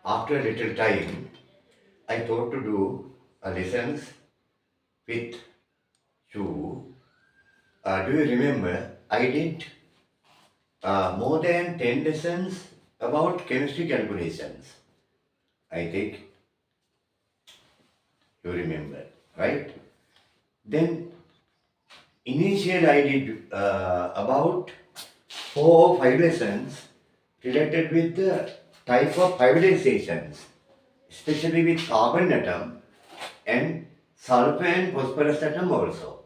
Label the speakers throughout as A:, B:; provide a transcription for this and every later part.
A: after a little time, I thought to do lessons with you. Do you remember I did more than 10 lessons about chemistry calculations? I think you remember, right? Then initially I did about 4 or 5 lessons related with the type of hybridizations, especially with carbon atom and sulfur and phosphorus atom also.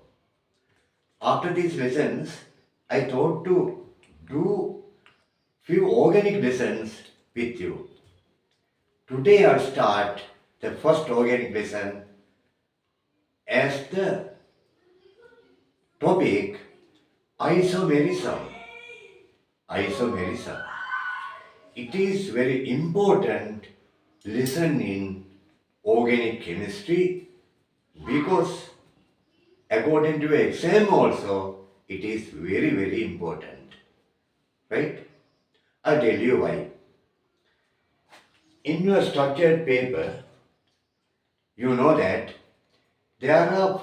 A: After these lessons, I thought to do few organic lessons with you. Today I'll start the first organic lesson as the topic isomerism. Isomerism. It is very important lesson in organic chemistry because according to exam also it is very important, right? I'll tell you why. In your structured paper, you know that there are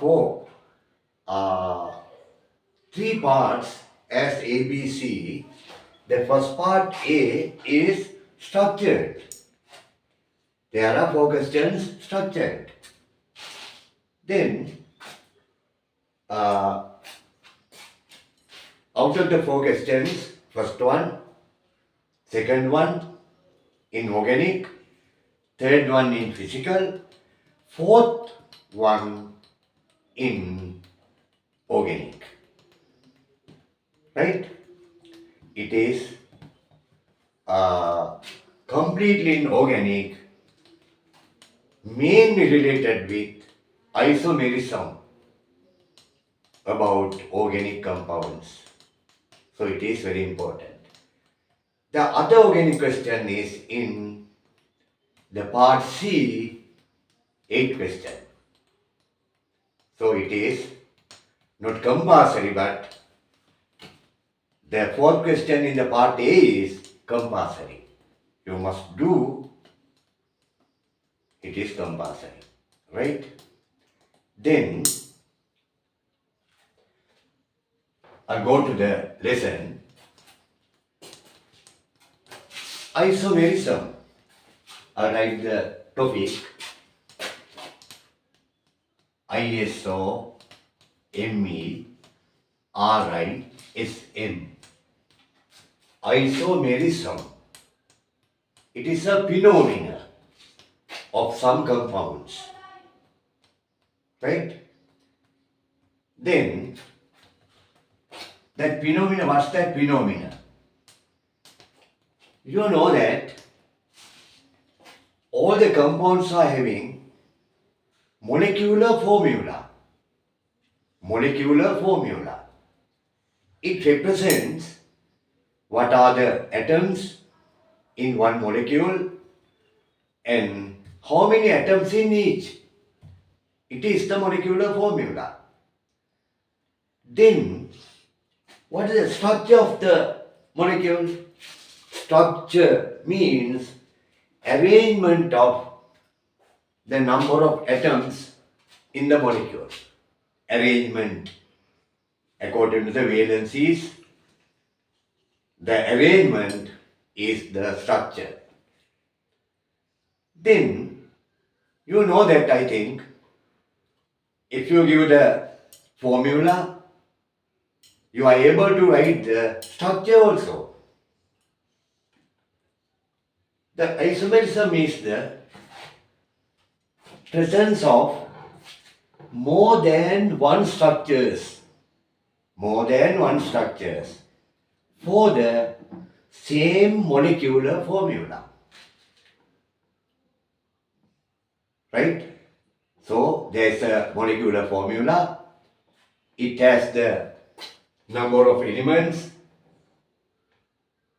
A: three parts as ABC. The first part A is structured. There are 4 questions structured. Then out of the 4 questions, first one, second one in organic, third one in physical, fourth one in organic. Right? It is completely in organic, mainly related with isomerism about organic compounds. So it is very important. The other organic question is in the part C, 8th question. So it is not compulsory, but the 4th question in the part A is compulsory. You must do, it is compulsory, right? Then I'll go to the lesson. Isomerism. I'll write the topic ISOMERISM. Isomerism. It is a phenomena of some compounds. Right? Then, that phenomena, what's that phenomena? You know that all the compounds are having molecular formula. Molecular formula. It represents what are the atoms in one molecule and how many atoms in each. It is the molecular formula. Then, what is the structure of the molecule? Structure means arrangement of the number of atoms in the molecule. Arrangement according to the valencies, the arrangement is the structure. Then, you know that I think, if you give the formula, you are able to write the structure also. The isomerism is the presence of more than one structures for the same molecular formula. Right? So there is a molecular formula. It has the number of elements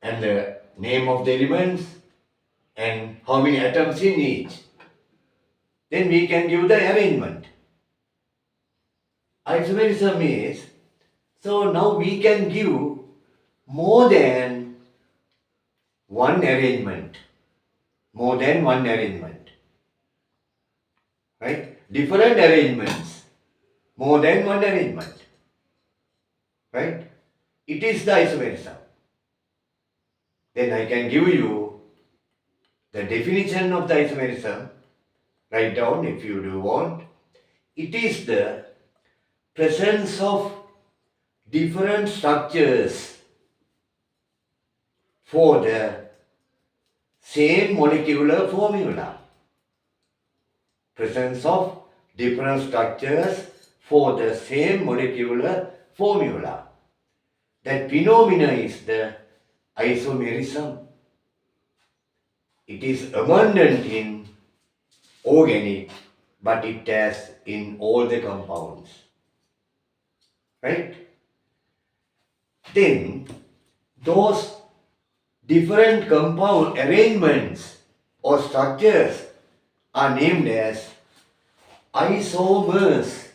A: and the name of the elements and how many atoms in each. Then we can give the arrangement. Isomerism is, so now we can give more than one arrangement. more than one arrangement. Right? Different arrangements, more than one arrangement. Right? It is the isomerism. Then I can give you the definition of the isomerism. Write down if you do want. It is the presence of different structures for the same molecular formula. Presence of different structures for the same molecular formula. That phenomena is the isomerism. It is abundant in organic, but it has in all the compounds. Right? Then, those different compound arrangements or structures are named as isomers.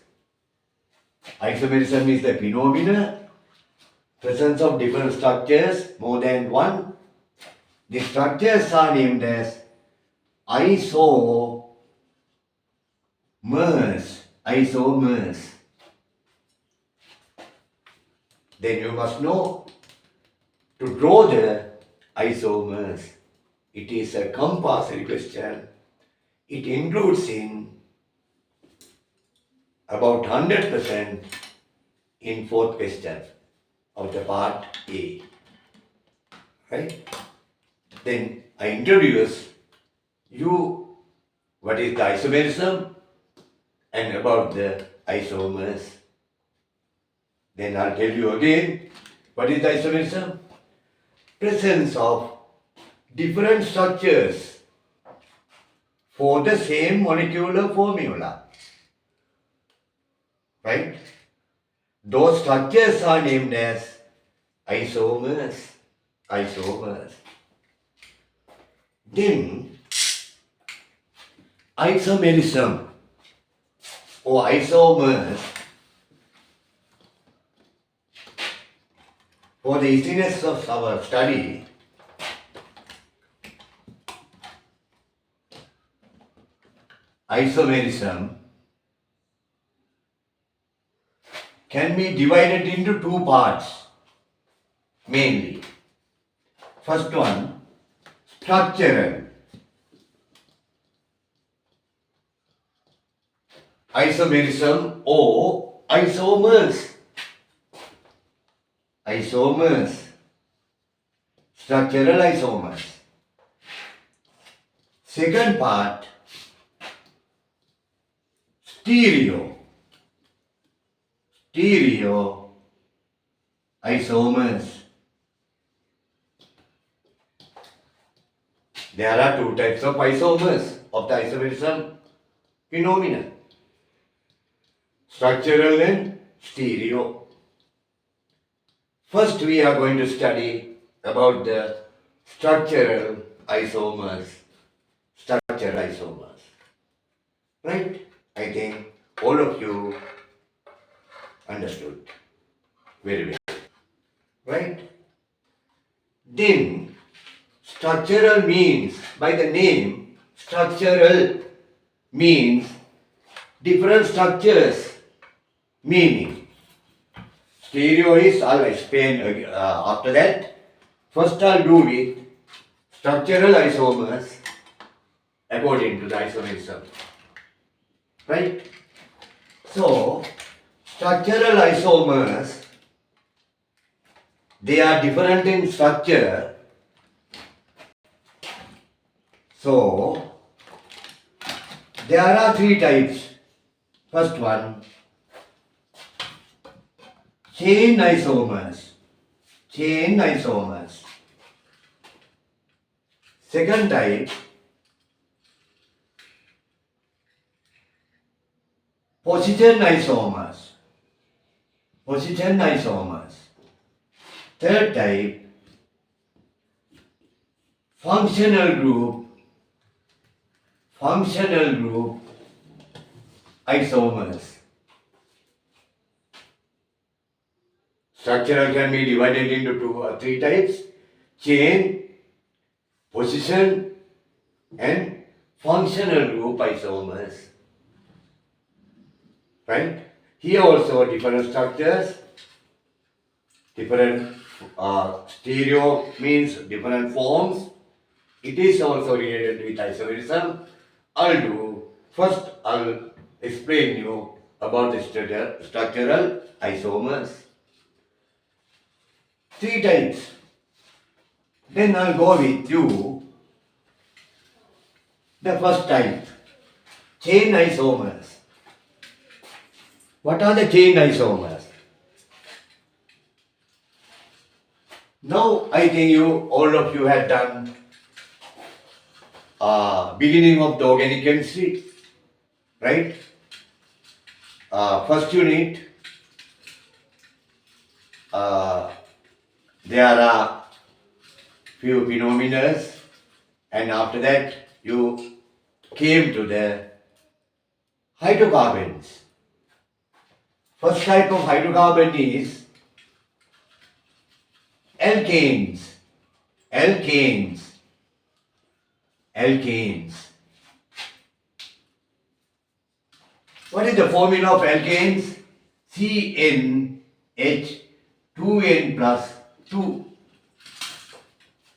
A: Isomerism is the phenomena, presence of different structures, more than one. The structures are named as isomers. Isomers. Then you must know to draw the isomers. It is a compulsory question. It includes in about 100% in fourth question of the part A. Right? Then I introduce you what is the isomerism and about the isomers. Then I'll tell you again what is the isomerism. Presence of different structures for the same molecular formula. Right? Those structures are named as isomers. Isomers. Then isomerism or isomers, for the easiness of our study, isomerism can be divided into two parts mainly. First one, structural. Isomerism or isomers. Isomers. Structural isomers. Second part, stereo. Stereo isomers. There are two types of isomers of the isomerism phenomenon. Structural and stereo. First we are going to study about the structural isomers. Structural isomers. Right? I think all of you understood very well. Right? Then structural means, by the name, structural means different structures, meaning. Stereo is, I'll explain after that. First I'll do with structural isomers according to the isomerism. Right? So, structural isomers, they are different in structure. So, there are three types. First one, chain isomers. Chain isomers. Second type, position isomers. Position isomers. Third type, functional group. Functional group isomers. Structural can be divided into three types: chain, position, and functional group isomers. Right? Here also different structures, different stereo means different forms. It is also related with isomerism. I'll explain you about the structural isomers. 3 types. Then I'll go with you the first type, chain isomers. What are the chain isomers? Now I think all of you have done beginning of the organic chemistry, right? First unit, there are few phenomena, and after that you came to the hydrocarbons. First type of hydrocarbon is alkanes. Alkanes. Alkanes. What is the formula of alkanes? CnH2n plus 2.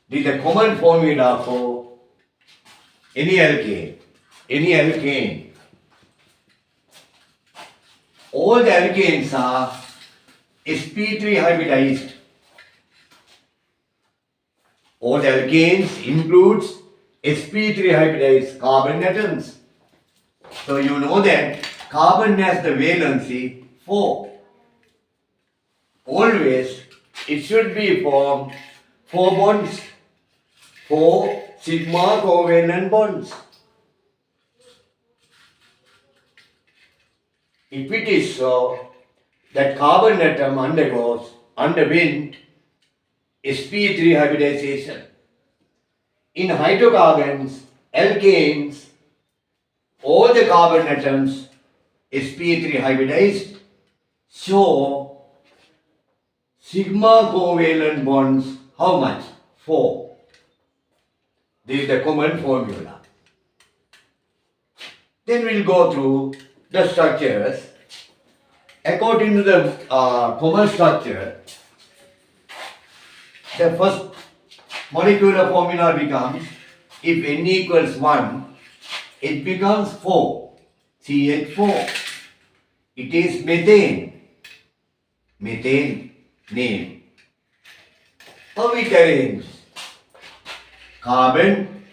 A: This is the common formula for any alkane. Any alkane. All the alkanes are sp3 hybridized. All the alkanes includes sp3 hybridized carbon atoms. So you know that carbon has the valency 4. Always it should be formed 4 bonds, 4 sigma covalent bonds. If it is so that carbon atom underwent sp3 hybridization. In hydrocarbons, alkanes, all the carbon atoms sp3 hybridized show sigma covalent bonds. How much? 4. This is the common formula. Then we'll go through the structures. According to the common structure, the first molecular formula becomes, if N equals 1, it becomes 4, CH4. It is methane. Methane name. How it arranges? Carbon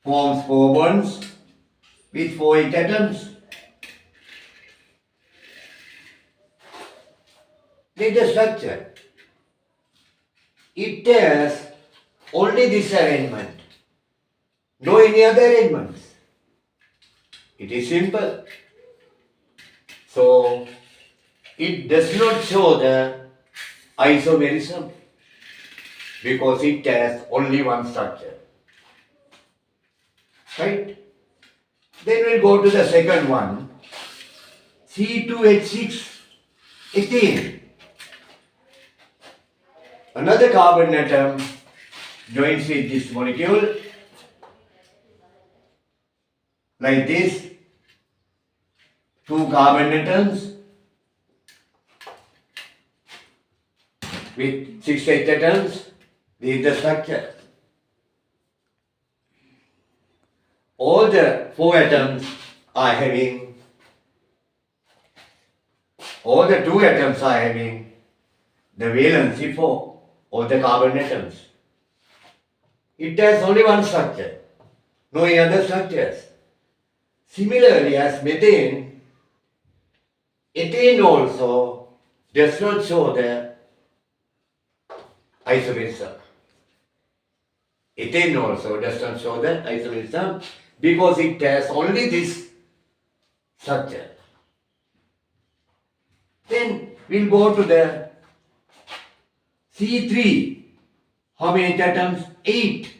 A: forms 4 bonds with 4 atoms. This is the structure. It has only this arrangement, no any other arrangements. It is simple. So, it does not show the isomerism because it has only one structure. Right? Then we'll go to the second one, C2H6, ethane. Another carbon atom joins with this molecule like this. 2 carbon atoms with 6 atoms. This is the structure. All the 4 atoms are having, all the 2 atoms are having the valency 4. All the carbon atoms. It has only one structure, no any other structures. Similarly, as methane, ethane also does not show the isomerism. Ethane also does not show the isomerism because it has only this structure. Then we'll go to the C3. How many atoms? 8.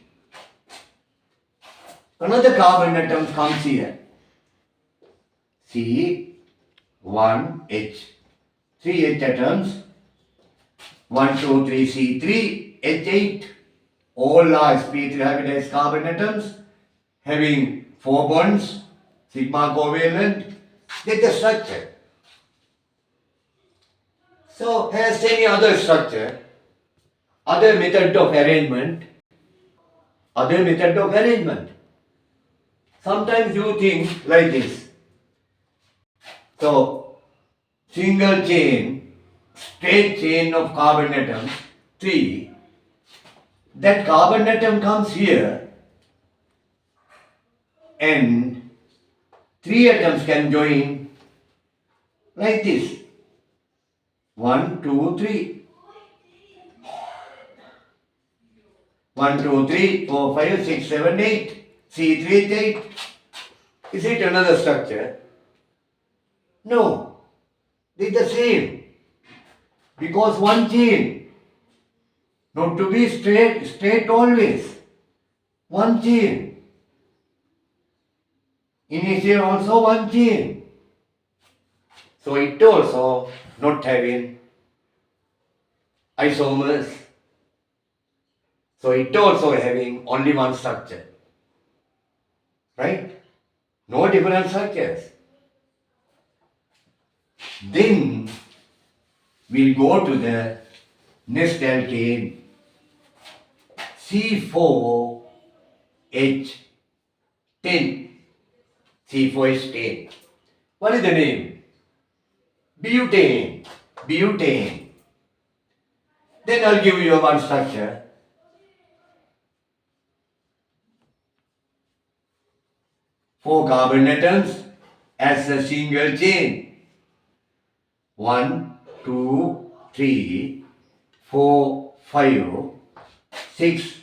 A: Another carbon atom comes here. C1H. 3 8 atoms. 1, 2, 3, C3, H8. All are sp3 hybridized carbon atoms having 4 bonds, sigma covalent, that's the structure. So, has any other structure, other method of arrangement, Sometimes you think like this. So, single chain, straight chain of carbon atoms, 3, that carbon atom comes here and 3 atoms can join like this. 1, 2, 3. 1, 2, 3, 4, 5, 6, 7, 8. C3, 8. Is it another structure? No. It's the same. Because one chain. Not to be straight always. One chain. Initial also one chain. So it also not having isomers. So it also having only one structure. Right? No different structures. Then we'll go to the next alkane, C4H10. C4H10. What is the name? Butane. Then I'll give you one structure. 4 carbon atoms as a single chain. 1, 2, 3, 4, 5, 6,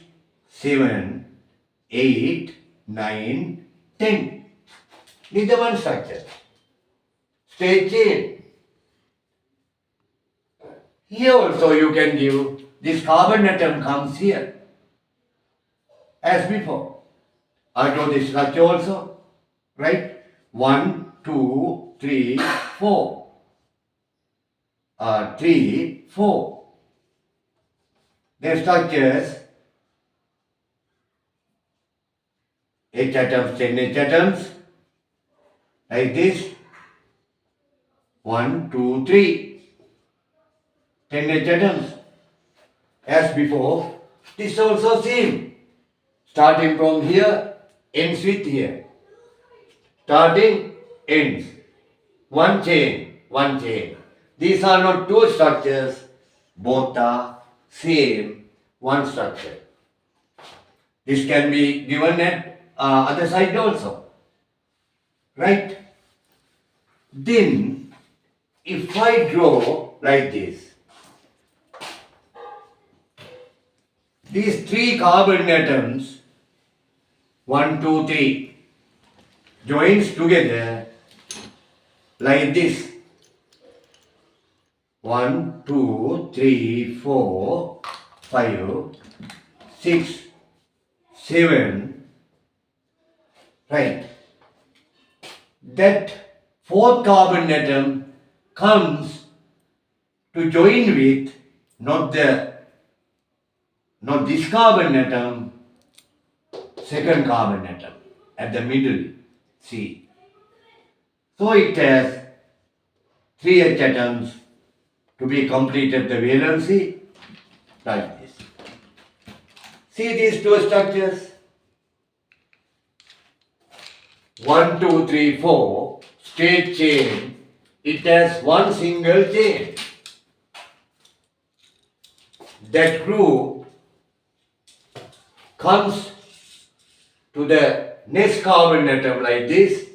A: 7, 8, 9, 10. This is the one structure. Straight chain. Here also you can give this carbon atom comes here as before. I draw this structure also. Right? 1, 2, 3, 4. 3, 4. Their structures H atoms, 10 H atoms, like this. 1, 2, 3. 10 H atoms. As before, this also same. Starting from here, ends with here. Starting, ends. One chain. These are not two structures, both are same, one structure. This can be given at other side also. Right? Then, if I draw like this, these 3 carbon atoms, 1, 2, 3, joins together like this. 1, 2, 3, 4, 5, 6, 7. Right. That 4th carbon atom comes to join with not this carbon atom, 2nd carbon atom at the middle. See. So it has 3 H atoms to be completed the valency like this. See these two structures. 1, 2, 3, 4, straight chain. It has one single chain. That group comes to the next carbon atom like this.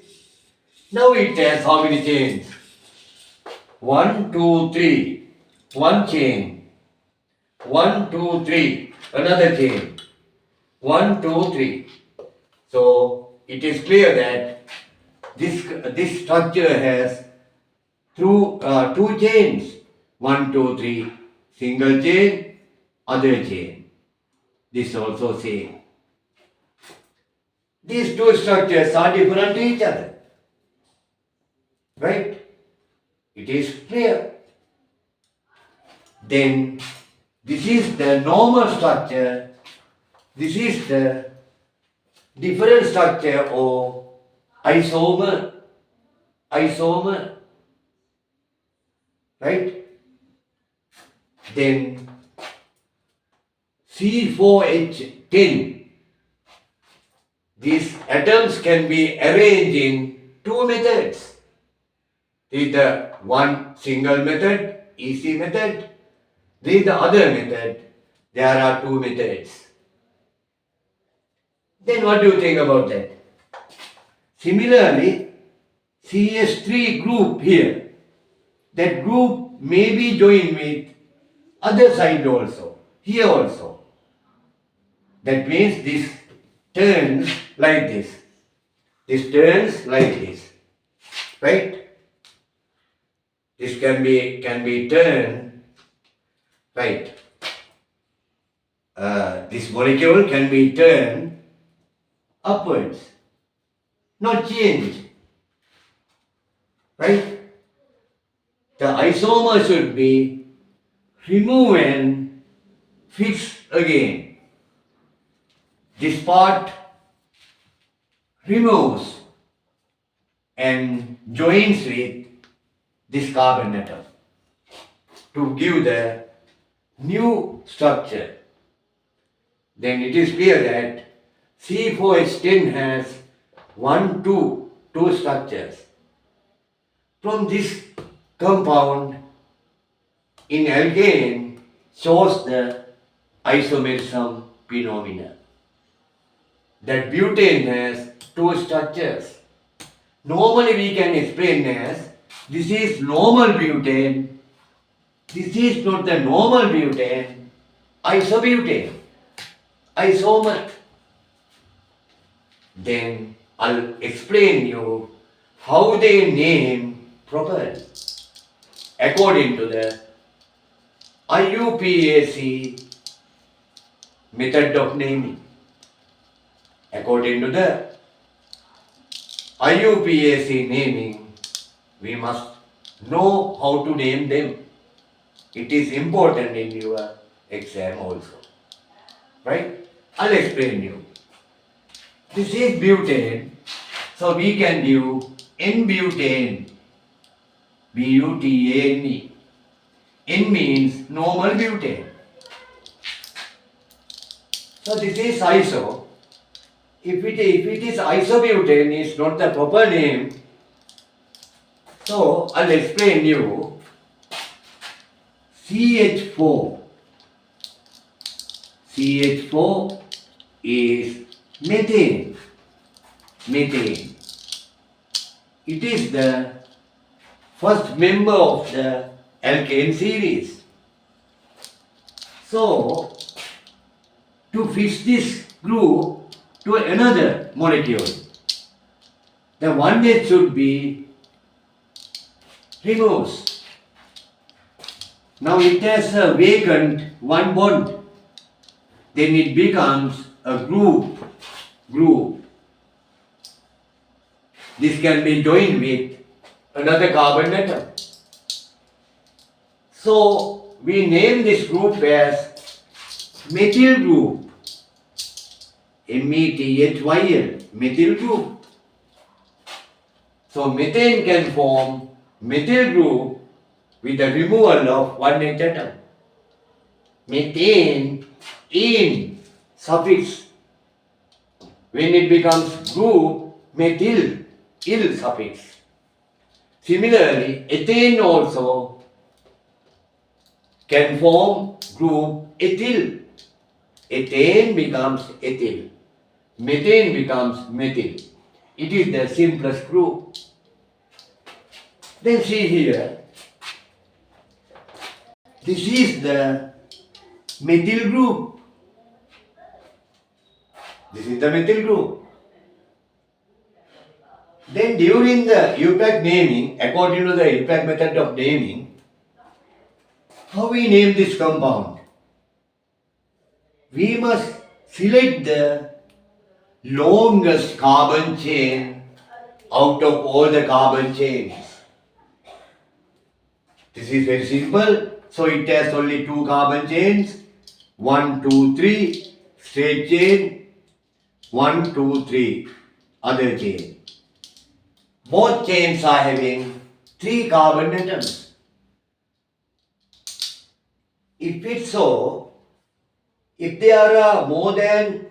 A: Now it has how many chains? 1, 2, 3. One chain. 1, 2, 3. Another chain. 1, 2, 3. So it is clear that this structure has two chains. 1, 2, 3. Single chain, other chain. This also same. These two structures are different to each other. Right? It is clear. Then this is the normal structure. This is the different structure or isomer, right? Then C4H10. These atoms can be arranged in two methods. Either one single method, easy method. This is the other method. There are two methods. Then what do you think about that? Similarly, CH3 group here. That group may be joined with other side also, here also. That means this turns like this. This turns like this. Right? This can be turned, right? This molecule can be turned upwards, not changed, right? The isomer should be removed and fixed again. This part removes and joins with this carbon atom to give the new structure. Then it is clear that C4H10 has two structures. From this compound in alkane shows the isomerism phenomena. That butane has two structures. Normally we can explain as this is normal butane, this is not the normal butane, isobutane, isomer. Then I'll explain you how they name properly according to the IUPAC method of naming. According to the IUPAC naming, we must know how to name them. It is important in your exam also. Right? I'll explain you. This is butane, so we can do N-butane, B-U-T-A-N-E. N means normal butane. So this is iso. If it is isobutane, it's not the proper name. So I'll explain you. CH4. CH4 is methane. Methane. It is the first member of the alkane series. So, to fix this group to another molecule, the one that should be removed. Now it has a vacant one bond. Then it becomes a group. This can be joined with another carbon atom. So we name this group as methyl group. METHYL, methyl group. So methane can form methyl group with the removal of one H atom. Methane in suffix. When it becomes group, methyl, il suffix. Similarly, ethane also can form group ethyl. Ethane becomes ethyl. Methane becomes methyl. It is the simplest group. Then see here. This is the methyl group. This is the methyl group. Then during the UPAC naming, according to the UPAC method of naming, how we name this compound? We must select the longest carbon chain out of all the carbon chains. This is very simple. So it has only two carbon chains. 1, 2, 3, straight chain. 1, 2, 3 other chain. Both chains are having 3 carbon atoms. If it's so, if there are more than,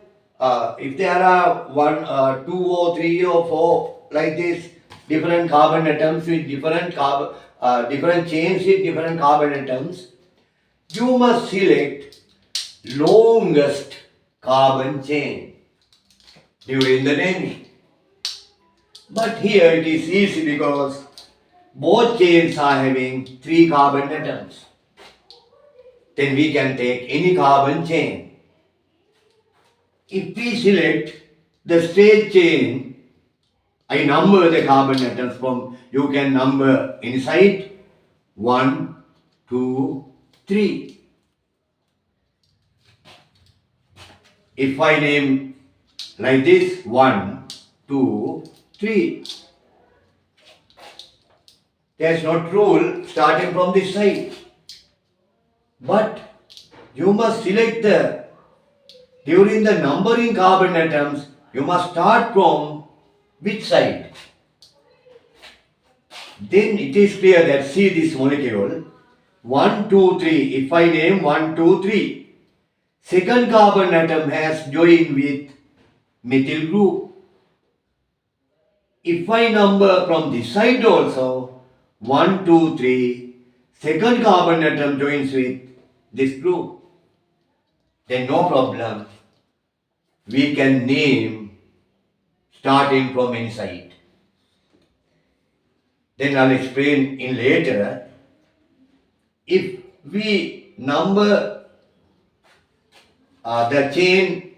A: if there are 1, 2 or 3 or 4 like this, different carbon atoms with different chains with different carbon atoms, you must select longest carbon chain during the naming. But here it is easy because both chains are having 3 carbon atoms. Then we can take any carbon chain. If we select the straight chain, I number the carbon atoms from, you can number inside 1, 2, 3. If I name like this 1, 2, 3. There's no rule starting from this side. But you must select during the numbering carbon atoms, you must start from which side? Then it is clear that see this molecule 1, 2, 3. If I name 1, 2, 3, second carbon atom has joined with methyl group. If I number from this side also 1, 2, 3, second carbon atom joins with this group, then no problem. We can name starting from inside. Then I'll explain in later. If we number the chain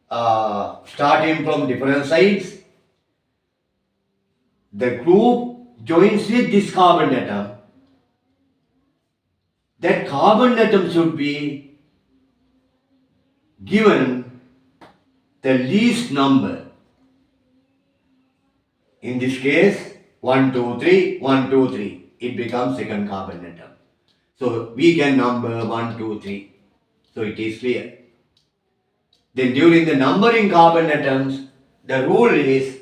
A: starting from different sides, the group joins with this carbon atom. That carbon atom should be given the least number. In this case, 1, 2, 3, 1, 2, 3. It becomes second carbon atom. So we can number 1, 2, 3. So it is clear. Then during the numbering carbon atoms, the rule is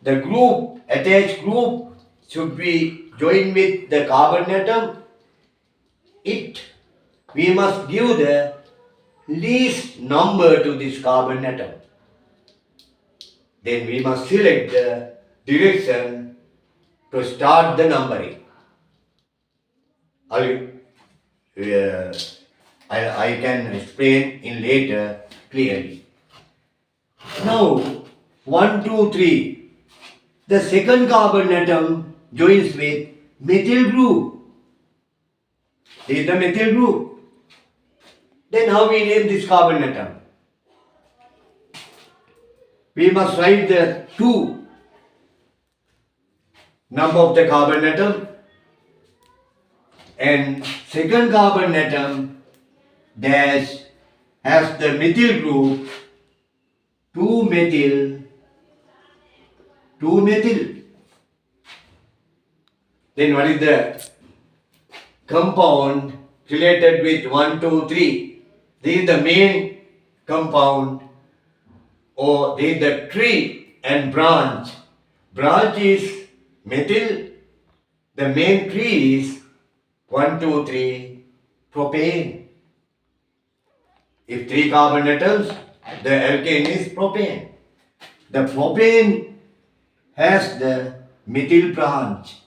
A: the group, attached group should be joined with the carbon atom. We must give the least number to this carbon atom. Then we must select the direction to start the numbering. I can explain in later clearly. Now, 1, 2, 3. The second carbon atom joins with methyl group. This is the methyl group. Then how we name this carbon atom? We must write the 2 number of the carbon atom, and second carbon atom dash has the methyl group 2 methyl, 2 methyl. Then what is the compound related with 1, 2, 3? This is the main compound, or this is the tree and branch. Branch is methyl. The main tree is 1, 2, 3 propane. If 3 carbon atoms, the alkane is propane. The propane has the methyl branch.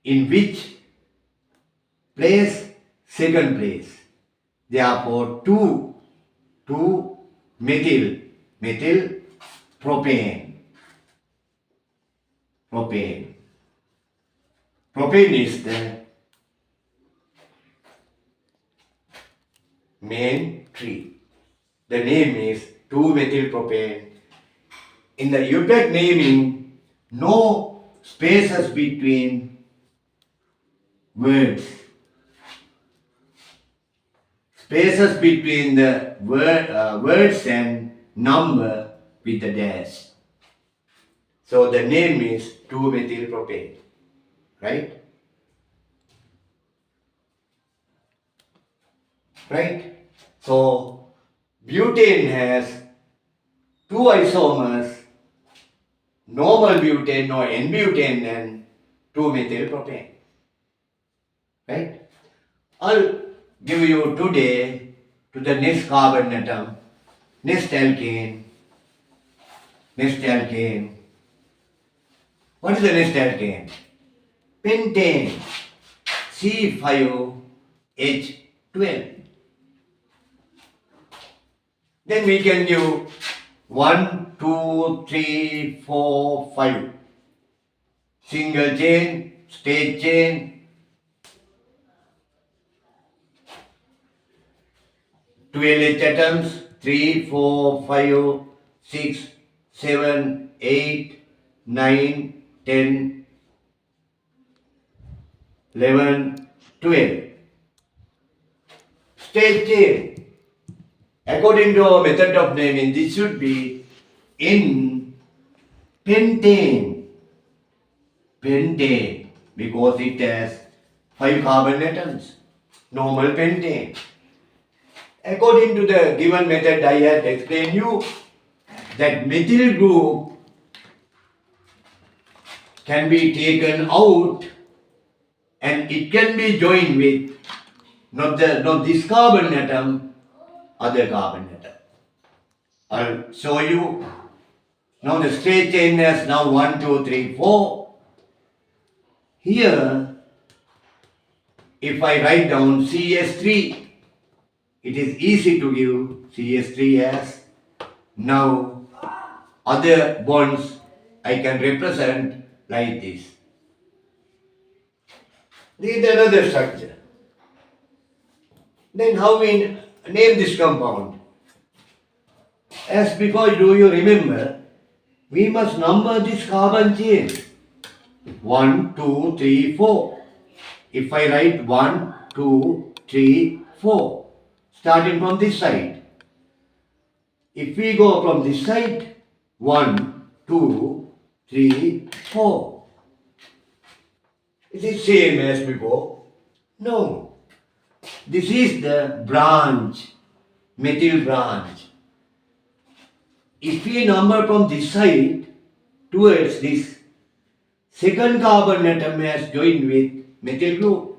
A: In which place? Second place. Therefore, 2 methyl propane. Propane is the main tree. The name is 2-methylpropane. In the UPEC naming, no spaces between words. Spaces between the words and number with the dash. So the name is 2-methylpropane. Right? Right? So butane has two isomers, normal butane or N-butane and 2-methylpropane. Right? I'll give you today to the next carbon atom, next alkane. What is the next alkane? Pentane, C5H12. Then we can give 1, 2, 3, 4, 5. Single chain, state chain, 12H atoms, 3, 4, 5, 6, 7, 8, 9, 10, 11, 12. State chain. According to our method of naming, this should be in pentane. Pentane, because it has 5 carbon atoms. Normal pentane. According to the given method, I had explained you that methyl group can be taken out and it can be joined with not this carbon atom, other carbon atom. I'll show you. Now the state chain has now 1, 2, 3, 4. Here, if I write down CS3, it is easy to give CS3 as now other bonds I can represent like this. This is another structure. Then how we name this compound? As before, do you remember, we must number this carbon chain. 1, 2, 3, 4. If I write 1, 2, 3, 4, starting from this side. If we go from this side, 1, 2, 3, 4. Is it same as before? No. This is the branch, methyl branch. If we number from this side towards this, second carbon atom has joined with methyl group.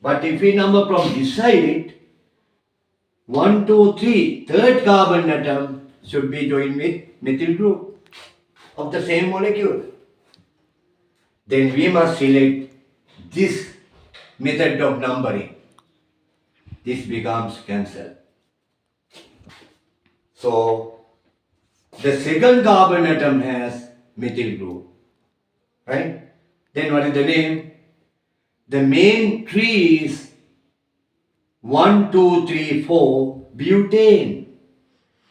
A: But if we number from this side, 1, 2, 3, third carbon atom should be joined with methyl group of the same molecule. Then we must select this method of numbering. This becomes cancelled. So, the second carbon atom has methyl group. Right? Then what is the name? The main tree is 1, 2, 3, 4, butane.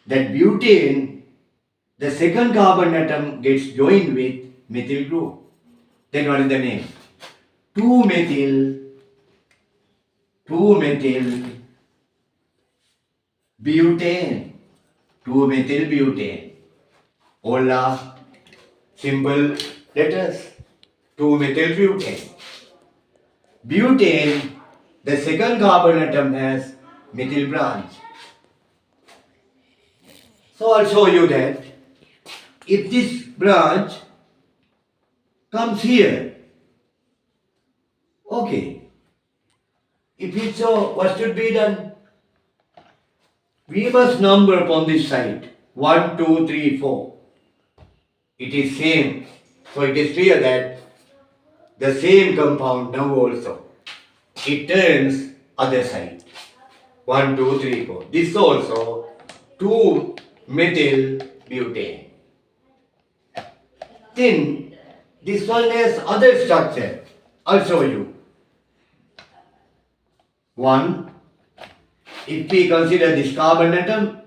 A: That butane, the second carbon atom gets joined with methyl group. Then what is the name? 2-methyl butane. 2-methyl butane. All are simple letters. 2-methyl butane. Butane, the second carbon atom has methyl branch. So I'll show you that if this branch comes here, okay. If it's so, what should be done? We must number from this side. 1, 2, 3, 4. It is same. So it is clear that the same compound now also. It turns other side. 1, 2, 3, 4. This also 2-methyl butane. Then this one has other structure. I'll show you. 1. If we consider this carbon atom,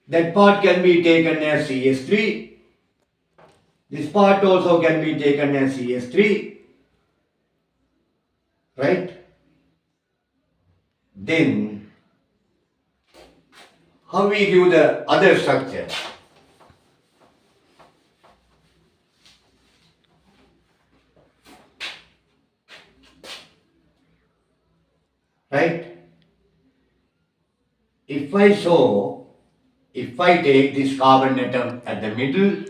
A: that part can be taken as CS3. This part also can be taken as CS3. Right? Then, how we give the other structure? Right? If I show if I take this carbon atom at the middle,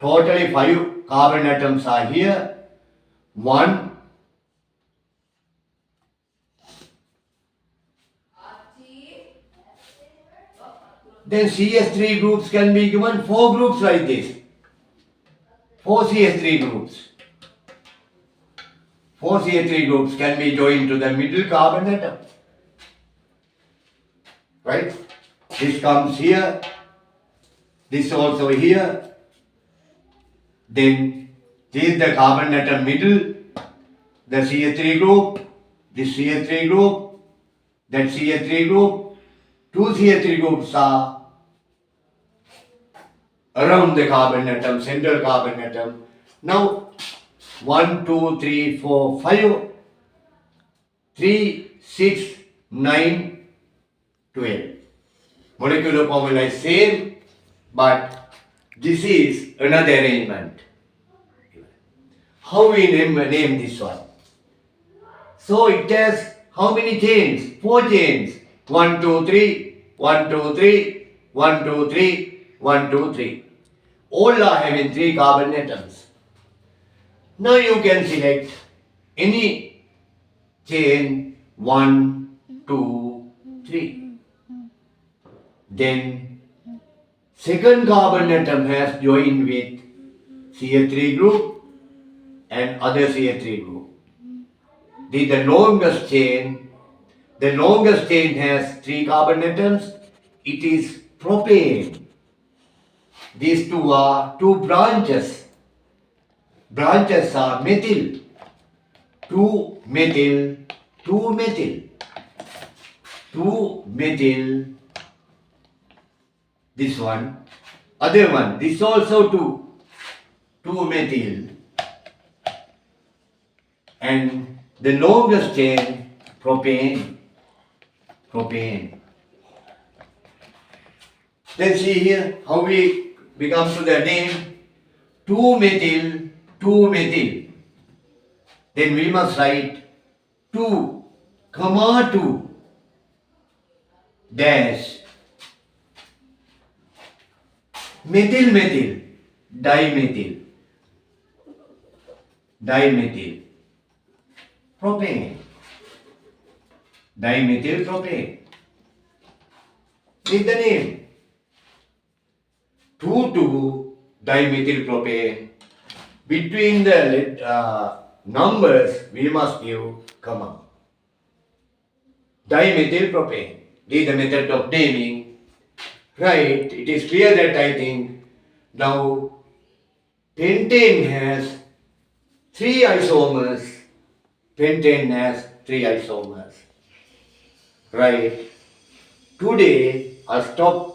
A: totally 5 carbon atoms are here. 1, then CH3 groups can be given 4 groups like this. 4 CH3 groups. 4 CH3 groups can be joined to the middle carbon atom. Right? This comes here. This also here. Then this is the carbon atom middle. The CH3 group. This CH3 group. That CH3 group. 2 CH3 groups are around the carbon atom, central carbon atom. Now 1, 2, 3, 4, 5, 3, 6, 9, 12. Molecular formula is same, but this is another arrangement. How we name this one? So it has how many chains? 4 chains. 1, 2, 3, 1, 2, 3, 1, 2, 3, 1, 2, 3. All are having 3 carbon atoms. Now you can select any chain 1, 2, 3. Then second carbon atom has joined with CH3 group and other CH3 group. This is the longest chain. The longest chain has 3 carbon atoms. It is propane. These two are 2 branches. Branches are methyl. 2 methyl, 2 methyl. 2 methyl. This one. Other one. This also 2. 2 methyl. And the longest chain, propane. Propane. Then see here how we come to the name 2 methyl, 2 methyl. Then we must write 2, comma 2, dash, methyl, methyl, dimethyl, dimethyl, propane, dimethyl propane. This is the name. 2, dimethyl propane. Between the numbers, we must give comma. Dimethyl propane. This is the method of naming. Right, it is clear that I think now pentane has 3 isomers. Pentane has 3 isomers. Right. Today I'll stop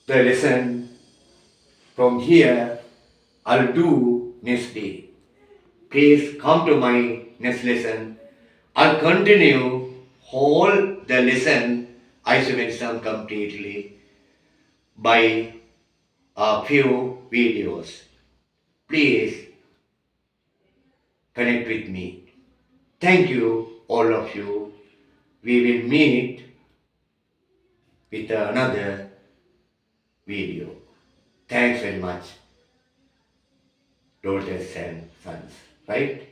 A: the lesson from here. I'll do next day. Please come to my next lesson. I'll continue whole the lesson isomerism completely by a few videos. Please connect with me. Thank you, all of you. We will meet with another video. Thanks very much, daughters and sons, right?